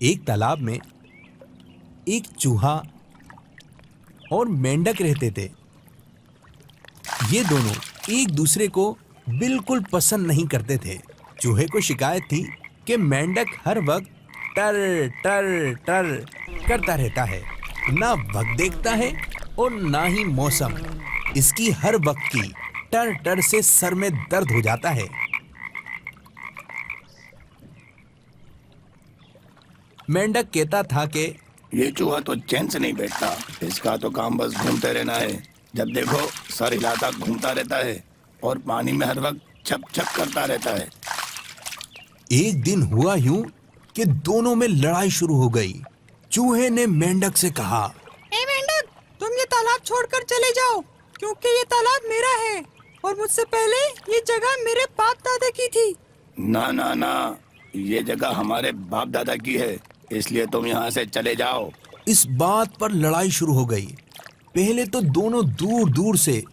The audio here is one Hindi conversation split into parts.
एक तालाब में एक चूहा और मेंढक रहते थे। ये दोनों एक दूसरे को बिल्कुल पसंद नहीं करते थे। चूहे को शिकायत थी कि मेंढक हर वक्त टर टर टर करता रहता है, ना वक्त देखता है और ना ही मौसम। इसकी हर वक्त की टर टर से सर में दर्द हो जाता है। मेंढक कहता था कि ये चूहा तो चैन से नहीं बैठता, इसका तो काम बस घूमते रहना है। जब देखो सर हिलाता घूमता रहता है और पानी में हर वक्त छप छप करता रहता है। एक दिन हुआ यूं कि दोनों में लड़ाई शुरू हो गई। चूहे ने मेंढक से कहा, ए मेंढक, तुम ये तालाब छोड़कर चले जाओ, क्योंकि ये तालाब मेरा है और मुझसे पहले ये जगह मेरे बाप दादा की थी। ना ना ना, ये जगह हमारे बाप दादा की है, इसलिए तुम यहाँ से चले जाओ। इस बात पर लड़ाई शुरू हो गई। पहले तो दोनों दूर दूर से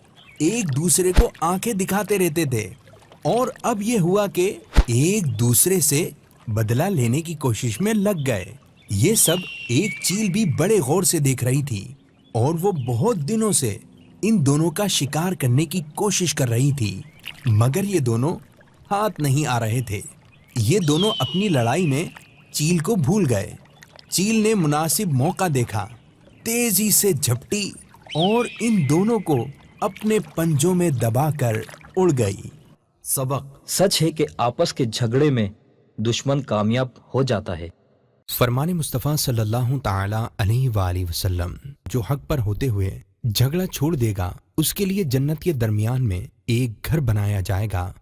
एक दूसरे को आंखें दिखाते रहते थे और अब ये हुआ कि एक दूसरे से बदला लेने की कोशिश में लग गए। ये सब एक चील भी बड़े गौर से देख रही थी और वो बहुत दिनों से इन दोनों का शिकार करने की कोशिश कर रही थी, मगर ये दोनों हाथ नहीं आ रहे थे। ये दोनों अपनी लड़ाई में चील को भूल गए। चील ने मुनासिब मौका देखा, तेजी से झपटी और इन दोनों को अपने पंजों में दबाकर उड़ गई। सबक सच है कि आपस के झगड़े में दुश्मन कामयाब हो जाता है। फरमाने मुस्तफ़ा सल्लल्लाहु ताला अलैहि वसल्लम, जो हक पर होते हुए झगड़ा छोड़ देगा उसके लिए जन्नत के दरमियान में एक घर बनाया जाएगा